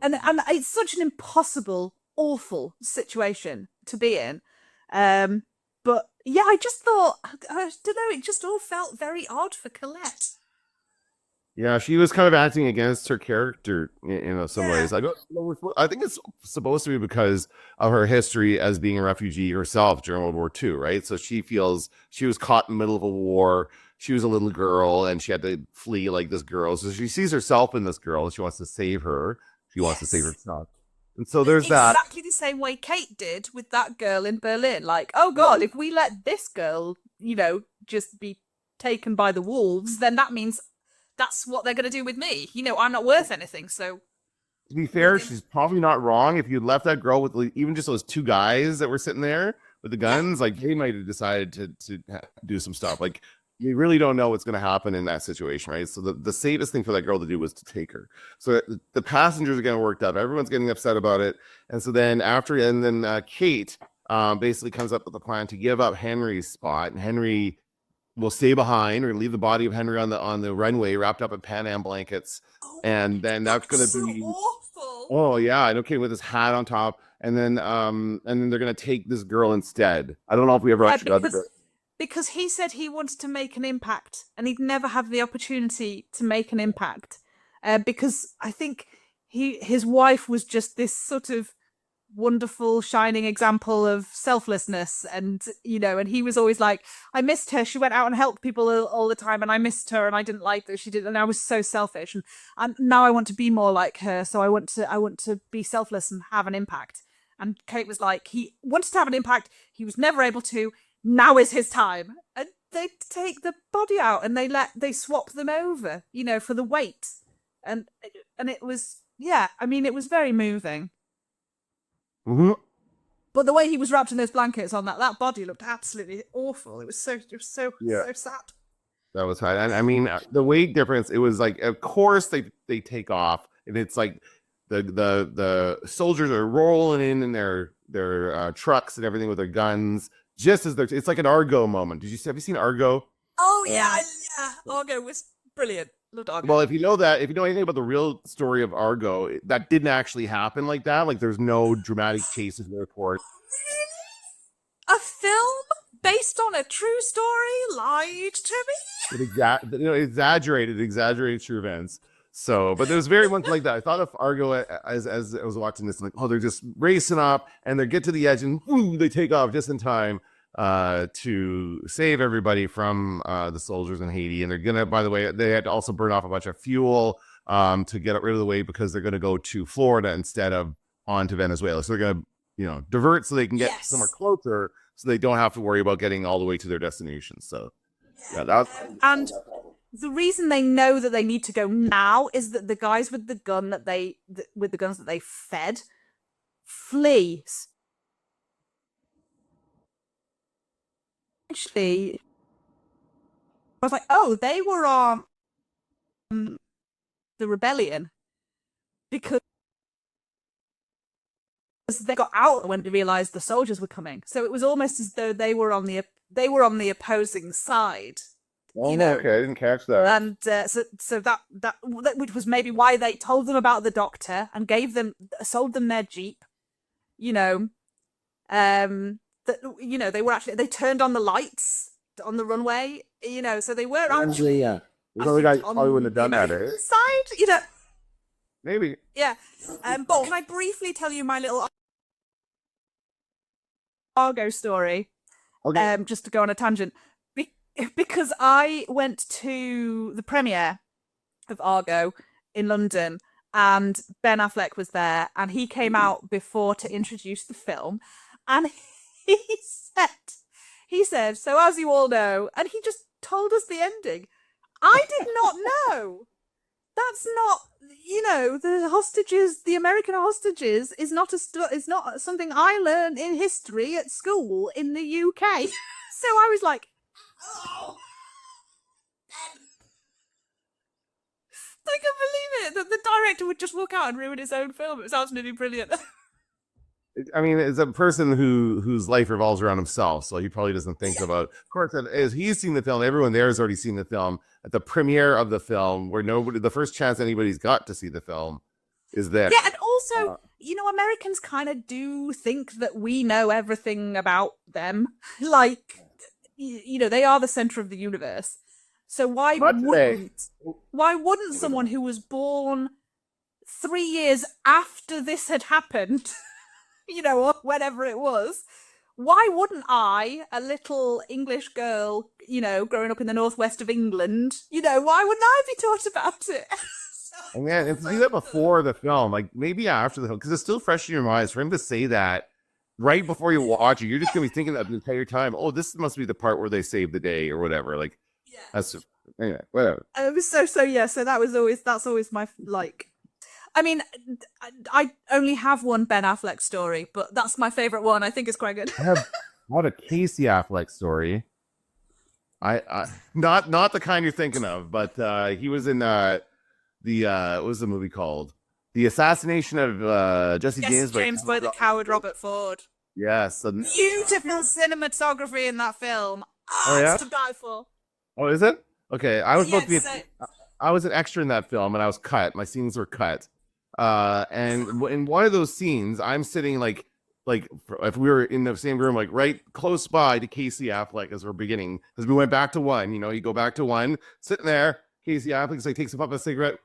and it's such an impossible, awful situation to be in. But yeah, I just thought, I don't know, it just all felt very odd for Colette. Yeah, she was kind of acting against her character in some ways. I think it's supposed to be because of her history as being a refugee herself during World War II, right? So she feels she was caught in the middle of a war. She was a little girl and she had to flee like this girl. So she sees herself in this girl. She wants to save her. She wants to save herself. And so there's that. Exactly the same way Kate did with that girl in Berlin. Like, oh God, if we let this girl, just be taken by the wolves, then that means that's what they're going to do with me. I'm not worth anything, so... To be fair, she's probably not wrong. If you left that girl with even just those two guys that were sitting there, with the guns, like they might have decided to do some stuff. Like you really don't know what's going to happen in that situation, right? So the safest thing for that girl to do was to take her. So the passengers are getting worked up. Everyone's getting upset about it. And so then Kate basically comes up with a plan to give up Henry's spot, and Henry will stay behind or leave the body of Henry on the runway wrapped up in Pan Am blankets. And then that's going to be awful. Oh yeah, and okay, with his hat on top, and then they're gonna take this girl instead. I don't know if we ever actually got the because he said he wanted to make an impact, and he'd never have the opportunity to make an impact, because I think his wife was just this sort of wonderful, shining example of selflessness, and and he was always like, I missed her. She went out and helped people all the time, and I missed her, and I didn't like that she did, and I was so selfish, and now I want to be more like her. So I want to be selfless and have an impact. And Kate was like, he wanted to have an impact, he was never able to. Now is his time. And they take the body out and they swap them over, for the weight, and it was it was very moving. Mm-hmm. But the way he was wrapped in those blankets on that body looked absolutely awful. It was so sad. That was hard. And I mean, the weight difference, it was like, of course they take off, and it's like the soldiers are rolling in their trucks and everything with their guns, just as it's like an Argo moment. Have you seen Argo? Oh yeah. Argo was brilliant. Well, if you know anything about the real story of Argo, that didn't actually happen like that. Like, there's no dramatic chases in the report. A film based on a true story lied to me. Exaggerated true events. So, but there was very much like that. I thought of Argo as I was watching this, like, oh, they're just racing up, and they get to the edge, and boom, they take off just in time to save everybody from the soldiers in Haiti. And they're gonna, by the way, they had to also burn off a bunch of fuel to get rid of the way, because they're gonna go to Florida instead of on to Venezuela. So they're gonna divert so they can get somewhere closer, so they don't have to worry about getting all the way to their destination. So and the reason they know that they need to go now is that the guys with the guns that they fed flee. Actually, I was like, oh, they were on the rebellion, because they got out when they realized the soldiers were coming. So it was almost as though they were on the opposing side. Oh, okay, I didn't catch that. And so that which was maybe why they told them about the doctor and sold them their Jeep. They were actually, they turned on the lights on the runway, so they were actually, the other guy probably wouldn't have done that, side, Maybe. Yeah. But can I briefly tell you my little Argo story? Okay. Just to go on a tangent. Because I went to the premiere of Argo in London, and Ben Affleck was there, and he came out before to introduce the film, and he said, so as you all know, and he just told us the ending. I did not know. That's not, the hostages, the American hostages is not something I learned in history at school in the UK. So I was like, oh, I can't believe it that the director would just walk out and ruin his own film. It was absolutely brilliant. I mean, it's a person whose life revolves around himself, so he probably doesn't think about. Of course, as he's seen the film, everyone there has already seen the film. At the premiere of the film, where the first chance anybody's got to see the film is there. Yeah, and also, Americans kind of do think that we know everything about them. Like, they are the center of the universe. So why wouldn't someone who was born 3 years after this had happened, or whatever it was, why wouldn't I, a little English girl, growing up in the northwest of England, why wouldn't I be taught about it? And man, if you do that before the film, like maybe after the film, because it's still fresh in your mind, for him to say that right before you watch it, you're just gonna be thinking that the entire time, oh, this must be the part where they save the day or whatever. Like, that's anyway, whatever. It was so that's always my like. I mean, I only have one Ben Affleck story, but that's my favorite one. I think it's quite good. What a Casey Affleck story. I not the kind you're thinking of, but he was in what was the movie called? The assassination of Jesse Yes, James James by the coward Robert Ford. Yes. Beautiful cinematography in that film. Oh yeah. It's to die for. Oh, is it? Okay. I was supposed to be. Yes, I was an extra in that film, and I was cut. My scenes were cut. And in one of those scenes, I'm sitting like if we were in the same room, like right close by to Casey Affleck as we're beginning, because we went back to one. You know, you go back to one, sitting there. Casey Affleck's like takes a puff of a cigarette,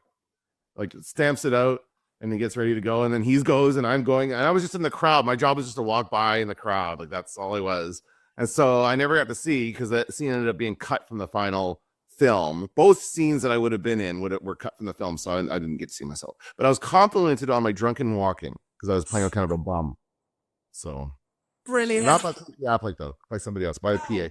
like stamps it out, and he gets ready to go, and then he goes, and I'm going, and I was just in the crowd. My job was just to walk by in the crowd, like that's all I was. And so I never got to see, because that scene ended up being cut from the final film. Both scenes that I would have been in were cut from the film, so I didn't get to see myself. But I was complimented on my drunken walking because I was playing kind of a bum. So brilliant. not by Casey Affleck though, by somebody else, by a PA.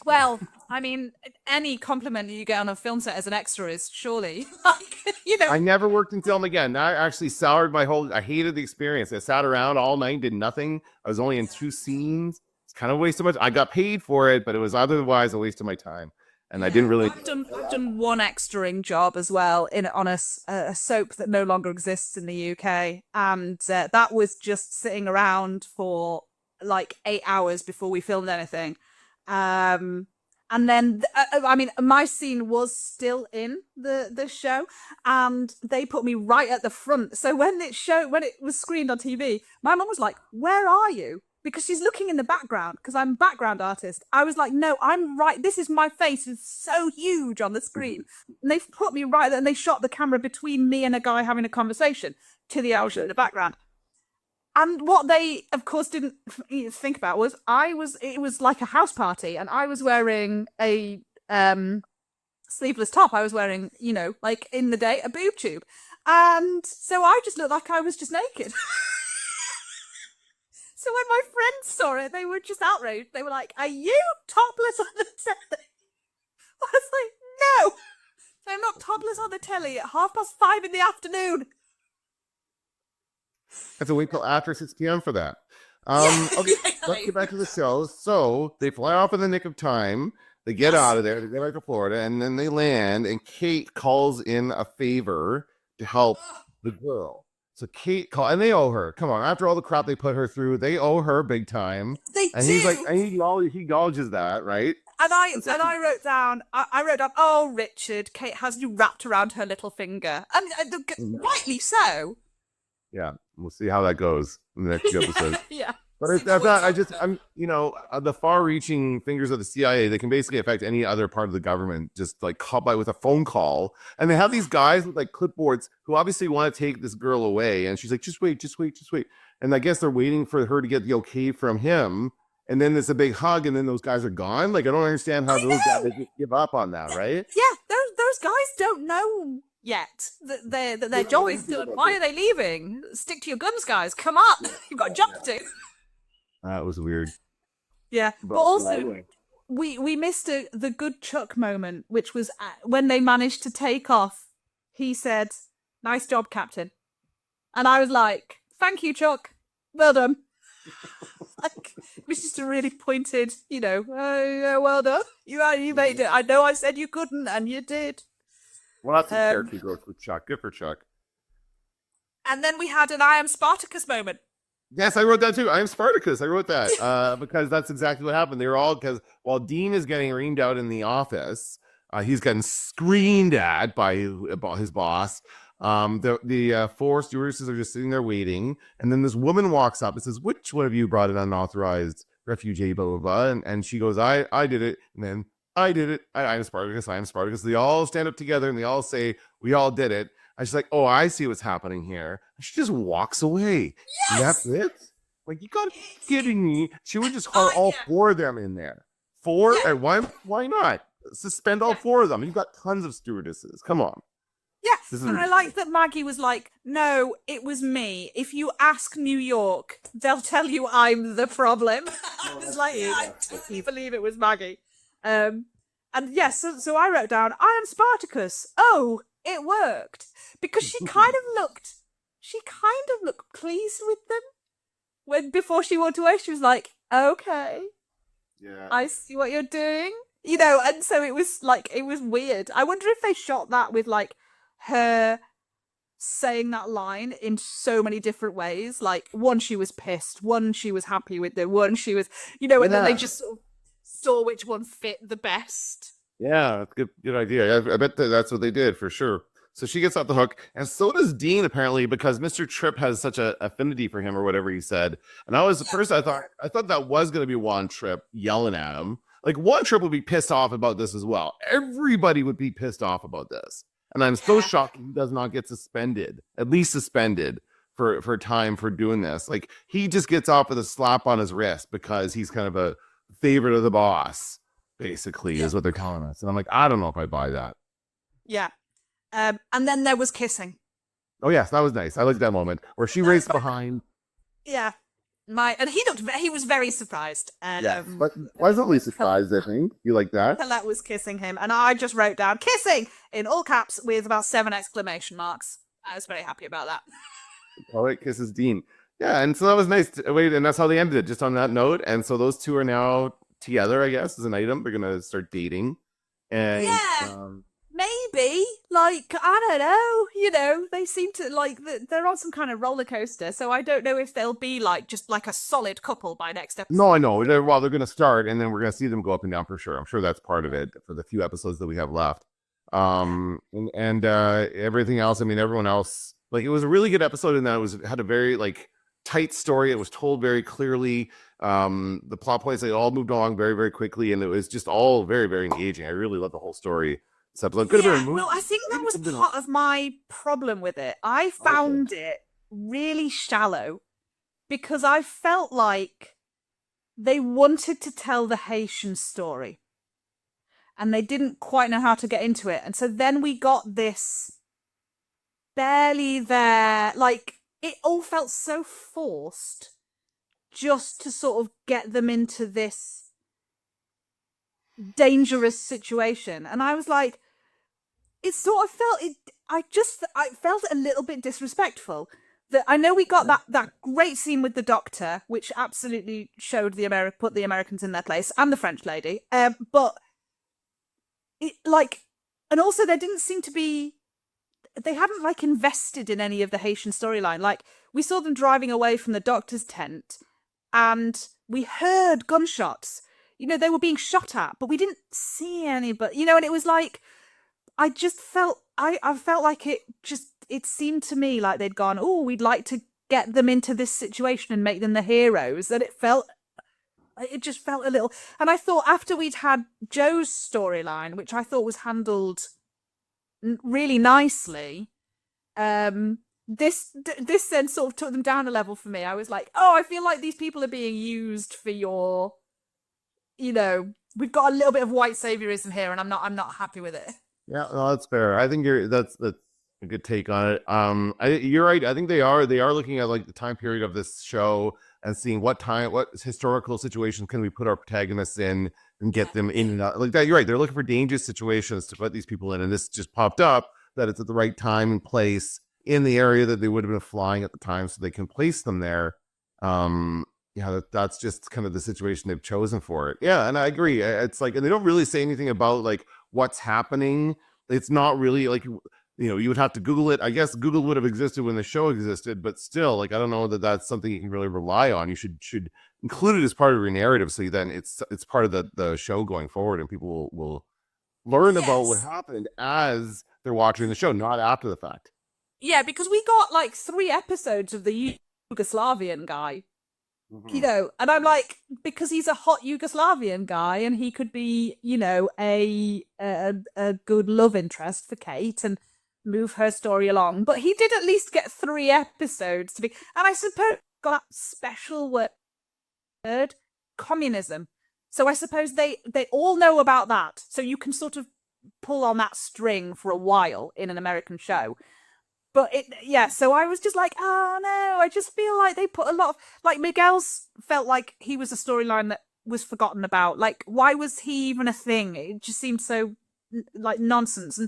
Well, I mean, any compliment you get on a film set as an extra is surely, like, you know. I never worked in film again. I actually soured my whole. I hated the experience. I sat around all night, did nothing. I was only in 2 scenes. It's kind of a waste of much. I got paid for it, but it was otherwise a waste of my time. And I didn't really. I've done one extraing job as well on a soap that no longer exists in the UK, and that was just sitting around for like 8 hours before we filmed anything. And then I mean, my scene was still in the show, and they put me right at the front. So when it was screened on TV, my mum was like, "Where are you?" Because she's looking in the background, because I'm a background artist. I was like, "No, I'm right. This is my face. It's so huge on the screen." And they've put me right there, and they shot the camera between me and a guy having a conversation to the ocean in the background. And what they, of course, didn't think about was it was like a house party, and I was wearing a sleeveless top. I was wearing, you know, like in the day, a boob tube. And so I just looked like I was just naked. So when my friends saw it, they were just outraged. They were like, "Are you topless on the telly?" I was like, "No, I'm not topless on the telly at 5:30 in the afternoon." I have to wait till after 6 p.m. for that. Okay, let's get back to the show. So they fly off in the nick of time. They get out of there. They get back to Florida, and then they land. And Kate calls in a favor to help the girl. So Kate and they owe her. Come on, after all the crap they put her through, they owe her big time. They and do. He's like, and he acknowledges that, right? And I wrote down, "Oh, Richard, Kate has you wrapped around her little finger," and rightly so. Yeah, we'll see how that goes in the next few episodes. Yeah. But I'm, you know, the far-reaching fingers of the CIA, they can basically affect any other part of the government, just like caught by with a phone call. And they have these guys with like clipboards who obviously want to take this girl away. And she's like, just wait. And I guess they're waiting for her to get the okay from him. And then there's a big hug, and then those guys are gone. Like, I don't understand how those guys just give up on that, right? Yeah, those guys don't know yet that their job is done. Why are they leaving? Stick to your guns, guys. Come on, you've got a job to do. That was weird. Yeah, but also we missed the good Chuck moment, which was when they managed to take off. He said, "Nice job, Captain," and I was like, "Thank you, Chuck. Well done." Like, it was just a really pointed, you know, yeah, well done. You made it. I know I said you couldn't, and you did. Well, that's a character growth with Chuck. Good for Chuck. And then we had an "I am Spartacus" moment. Yes, I wrote that too. I am Spartacus. I wrote that because that's exactly what happened. They were all, because while Dean is getting reamed out in the office, he's getting screamed at by his boss. The 4 stewardesses are just sitting there waiting, and then this woman walks up and says, "Which one of you brought an unauthorized refugee?" Blah blah blah, and she goes, "I did it," and then "I did it. I am Spartacus. I am Spartacus." They all stand up together and they all say, "We all did it." And she's like, "Oh, I see what's happening here." And she just walks away. Yes! And that's it. Like, you gotta be kidding me. She would just hire all 4 of them in there. 4? Yeah. And why not? Suspend all 4 of them. You've got tons of stewardesses. Come on. Yeah, and I like that Maggie was like, "No, it was me. If you ask New York, they'll tell you I'm the problem." I was like, I totally believe it was Maggie. And yes, so I wrote down, "I am Spartacus." Oh, it worked. Because she kind of looked pleased with them. Before she walked away, she was like, Okay, Yeah. I see what you're doing. You know, and so it was like, it was weird. I wonder if they shot that with like her saying that line in so many different ways. Like, one, she was pissed, one, she was happy with it, one, she was, you know, and then they just sort of saw which one fit the best. Yeah, that's good idea. I bet that's what they did for sure. So she gets off the hook, and so does Dean apparently, because Mr. Tripp has such a affinity for him or whatever he said. And I was at first I thought that was going to be Juan Tripp yelling at him. Like Juan Tripp would be pissed off about this as well. Everybody would be pissed off about this, and I'm so shocked he does not get suspended, at least suspended for time for doing this. Like he just gets off with a slap on his wrist because he's kind of a favorite of the boss. Basically, is what they're telling us. And I'm like, I don't know if I buy that. Yeah. And then there was kissing. Oh, yes, that was nice. I liked that moment where she raced behind. Yeah. And he was very surprised. But pleasantly surprised, I think. You like that? Colette was kissing him, and I just wrote down kissing in all caps with about 7 exclamation marks. I was very happy about that. Poet kisses Dean. Yeah, and so that was nice. And that's how they ended it, just on that note. And so those two are now together, I guess, as an item. They're gonna start dating, and maybe, like, I don't know, you know, they seem to like they're on some kind of roller coaster, so I don't know if they'll be like just like a solid couple by next episode. No, I know. They're gonna start, and then we're gonna see them go up and down for sure. I'm sure that's part of it for the few episodes that we have left. And everything else, I mean, everyone else, like, it was a really good episode in that it had a very like tight story. It was told very clearly. The plot points, they all moved along very, very quickly, and it was just all very, very engaging. I really loved the whole story. This episode could have been a movie. Well, I think that was part of my problem with it. I found it really shallow because I felt like they wanted to tell the Haitian story and they didn't quite know how to get into it. And so then we got this barely there, like, it all felt so forced just to sort of get them into this dangerous situation. And I was like, it sort of felt I felt a little bit disrespectful. That I know we got that great scene with the doctor, which absolutely showed put the Americans in their place, and the French lady. But it and also there didn't seem to be, they hadn't like invested in any of the Haitian storyline. Like, we saw them driving away from the doctor's tent, and we heard gunshots. You know, they were being shot at, but we didn't see any. But you know, and it was like, I just felt, I felt like it seemed to me like they'd gone, oh, we'd like to get them into this situation and make them the heroes. And it just felt a little, and I thought after we'd had Joe's storyline, which I thought was handled really nicely, this then sort of took them down a level for me. I was like, oh, I feel like these people are being used for your, you know, we've got a little bit of white saviorism here, and I'm not happy with it. Yeah, no, that's fair. I think that's a good take on it. You're right. I think they are looking at like the time period of this show and seeing what historical situations can we put our protagonists in and get them in and out like that. You're right. They're looking for dangerous situations to put these people in, and this just popped up that it's at the right time and place in the area that they would have been flying at the time, so they can place them there. That's just kind of the situation they've chosen for it. Yeah, and I agree. It's like, and they don't really say anything about like what's happening. It's not really like, you know, you would have to Google it. I guess Google would have existed when the show existed, but still, like, I don't know that that's something you can really rely on. You should include it as part of your narrative, so then it's part of the show going forward, and people will learn about what happened as they're watching the show, not after the fact. Yeah, because we got like 3 episodes of the Yugoslavian guy. You know, and I'm like, because he's a hot Yugoslavian guy and he could be, you know, a good love interest for Kate and move her story along. But he did at least get 3 episodes to be, and I suppose got that special word, communism. So I suppose they all know about that. So you can sort of pull on that string for a while in an American show. But so I was just like, oh no, I just feel like they put a lot of, like, Miguel's felt like he was a storyline that was forgotten about. Like, why was he even a thing? It just seemed so like nonsense.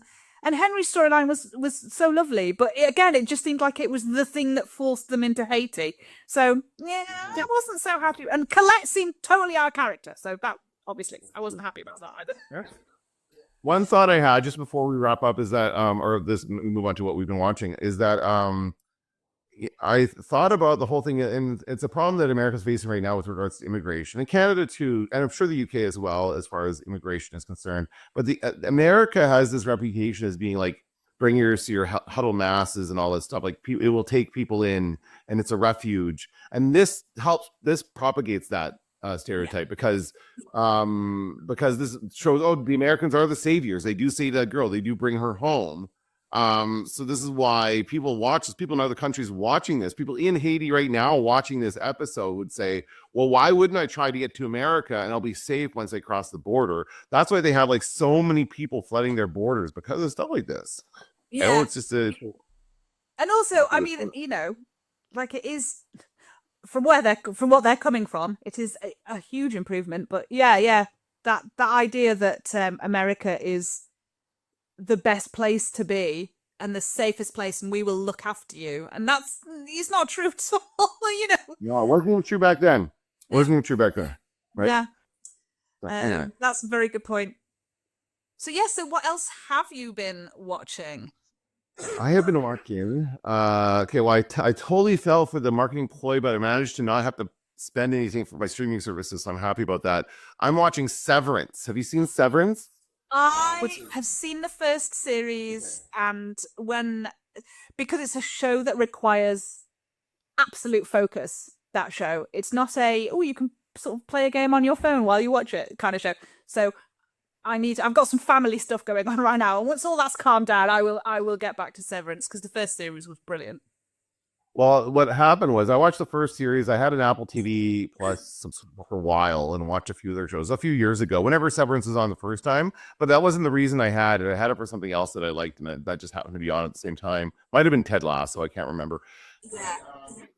And Henry's storyline was so lovely, but again, it just seemed like it was the thing that forced them into Haiti. So yeah, I wasn't so happy. And Colette seemed totally our character, so that obviously I wasn't happy about that either. One thought I had just before we wrap up is that, or this move on to what we've been watching, is that I thought about the whole thing, and it's a problem that America's facing right now with regards to immigration, and Canada too, and I'm sure the UK as well, as far as immigration is concerned. But the America has this reputation as being like bringers to your huddle masses and all this stuff. Like it will take people in, and it's a refuge, and this propagates that stereotype because this shows, oh, the Americans are the saviors. They do save that girl. They do bring her home. So this is why people watch this. People in other countries watching this, people in Haiti right now watching this episode would say, well, why wouldn't I try to get to America and I'll be safe once I cross the border? That's why they have like so many people flooding their borders because of stuff like this. Yeah. You know, it's just and also, I mean, you know, like it is from what they're coming from, it is a huge improvement. But yeah, that idea that America is the best place to be and the safest place, and we will look after you, and it's not true at all. You know, no, it wasn't even true back then. It wasn't even true back then, right? Yeah, that's a very good point. So so what else have you been watching? I have been watching. Okay, well, I totally fell for the marketing ploy, but I managed to not have to spend anything for my streaming services, so I'm happy about that. I'm watching Severance. Have you seen Severance? I have seen the first series, and because it's a show that requires absolute focus, that show, it's not you can sort of play a game on your phone while you watch it kind of show. So I've got some family stuff going on right now, and once all that's calmed down, I will get back to Severance, because the first series was brilliant. Well, what happened was I watched the first series. I had an Apple TV Plus for a while and watched a few of their shows a few years ago, whenever Severance was on the first time. But that wasn't the reason I had it. I had it for something else that I liked, and that just happened to be on at the same time. Might have been Ted Lasso. I can't remember. Yeah.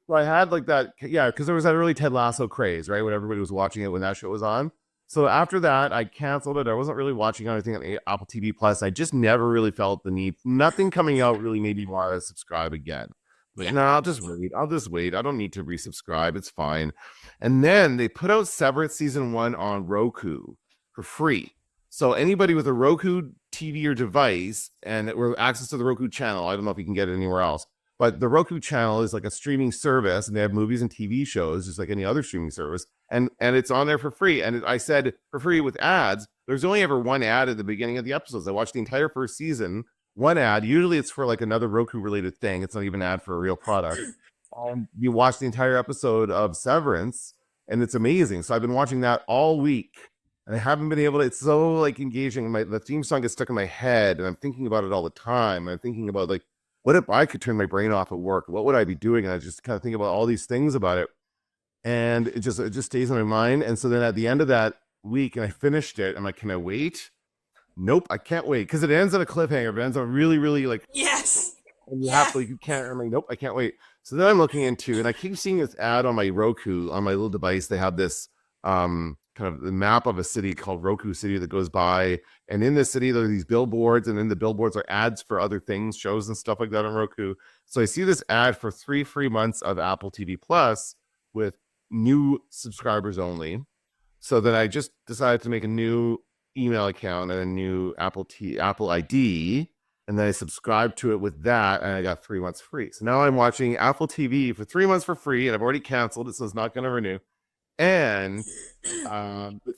So I had like that, yeah, because there was that early Ted Lasso craze, right? When everybody was watching it when that show was on. So after that, I canceled it. I wasn't really watching anything on Apple TV Plus. I just never really felt the need. Nothing coming out really made me want to subscribe again. But no, I'll just wait. I don't need to resubscribe. It's fine. And then they put out Severance season 1 on Roku for free. So anybody with a Roku TV or device and access to the Roku channel, I don't know if you can get it anywhere else, but the Roku channel is like a streaming service, and they have movies and TV shows just like any other streaming service. And it's on there for free. And I said for free with ads. There's only ever one ad at the beginning of the episodes. I watched the entire first season. One ad, usually it's for like another Roku related thing. It's not even an ad for a real product. You watch the entire episode of Severance, and it's amazing. So I've been watching that all week, and I haven't been able to. It's so like engaging. The theme song gets stuck in my head, and I'm thinking about it all the time. I'm thinking about like, what if I could turn my brain off at work? What would I be doing? And I just kind of think about all these things about it, and it just stays in my mind. And so then at the end of that week, and I finished it, I'm like, can I wait? Nope, I can't wait, because it ends on a cliffhanger. It ends on really, really like yes, and you can't. I'm like, nope, I can't wait. So then I'm looking into, and I keep seeing this ad on my Roku, on my little device. They have this kind of the map of a city called Roku City that goes by, and in this city there are these billboards, and then the billboards are ads for other things, shows and stuff like that on Roku. So I see this ad for 3 free months of Apple TV Plus with new subscribers only. So then I just decided to make a new email account and a new Apple ID, and then I subscribed to it with that, and I got 3 months free. So now I'm watching Apple TV for 3 months for free, and I've already canceled it, so it's not going to renew. And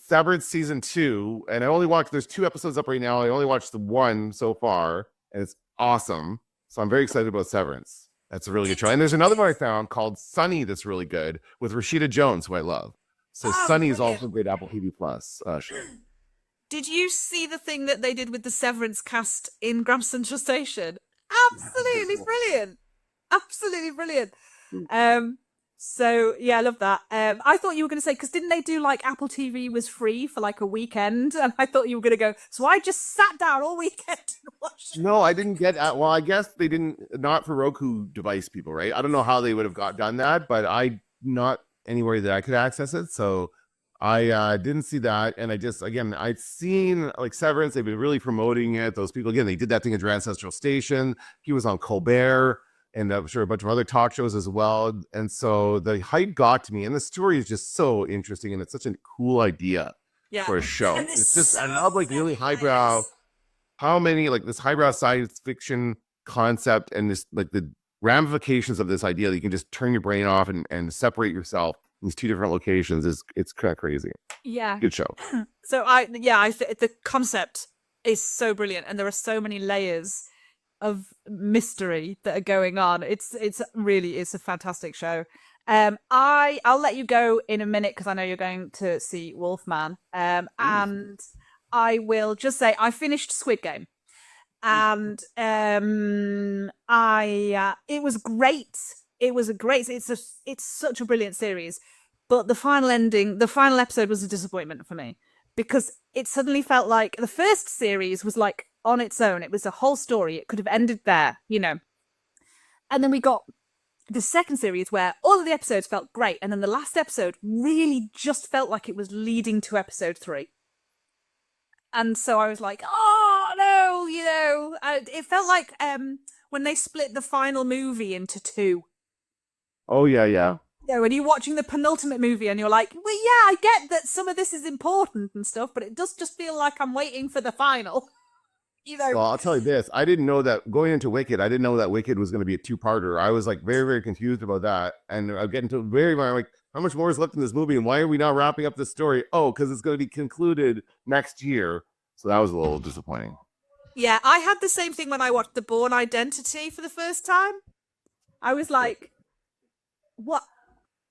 Severance season 2, and there's 2 episodes up right now. I only watched the 1 so far, and it's awesome. So I'm very excited about Severance. That's a really good show. And there's another one I found called Sunny that's really good with Rashida Jones, who I love. So Sunny is also a great Apple TV Plus show. Did you see the thing that they did with the Severance cast in Grand Central Station? Absolutely brilliant. Absolutely brilliant. So yeah, I love that. I thought you were going to say, because didn't they do like Apple TV was free for like a weekend? And I thought you were going to go, so I just sat down all weekend and watched it. No, I didn't get well, I guess they didn't, not for Roku device people, right? I don't know how they would have done that, but not anywhere that I could access it. So I didn't see that, and I'd seen like Severance. They've been really promoting it. Those people again, they did that thing at Grand Central Station. He was on Colbert, and I'm sure a bunch of other talk shows as well. And so the hype got to me, and the story is just so interesting, and it's such a cool idea for a show. And It's just I love like really highbrow. How many like this highbrow science fiction concept and this like the ramifications of this idea that you can just turn your brain off and separate yourself in these two different locations it's kind of crazy. Yeah. Good show. So the concept is so brilliant, and there are so many layers of mystery that are going on. It's a fantastic show. I'll let you go in a minute because I know you're going to see Wolfman. And I will just say I finished Squid Game, and it was great. It's such a brilliant series, but the final episode was a disappointment for me because it suddenly felt like the first series was like on its own. It was a whole story. It could have ended there, and then we got the second series where all of the episodes felt great, and then the last episode really just felt like it was leading to episode 3. And so I was like, oh no, it felt like when they split the final movie into 2. Oh yeah. Yeah, when you're watching the penultimate movie and you're like, well, yeah, I get that some of this is important and stuff, but it does just feel like I'm waiting for the final. Well, I'll tell you this. I didn't know that going into Wicked, I didn't know that Wicked was going to be a 2-parter. I was like very, very confused about that. And I'm getting to like, how much more is left in this movie? And why are we not wrapping up the story? Oh, because it's going to be concluded next year. So that was a little disappointing. Yeah, I had the same thing when I watched The Bourne Identity for the first time. I was like, what?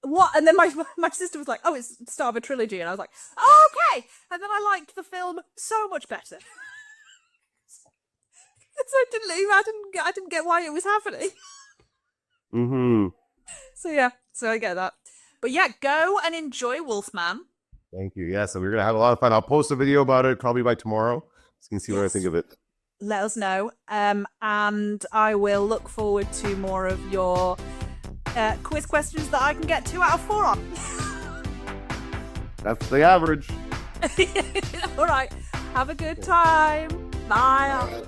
And then my sister was like, oh, it's the start of a trilogy. And I was like, oh, okay. And then I liked the film so much better. So I didn't leave. I didn't get why it was happening. So yeah, so I get that. But yeah, go and enjoy Wolfman. Thank you. Yeah, so we're going to have a lot of fun. I'll post a video about it probably by tomorrow. So you can see what I think of it. Let us know. And I will look forward to more of your quiz questions that I can get 2 out of 4 on. That's the average. All right. Have a good time. Bye.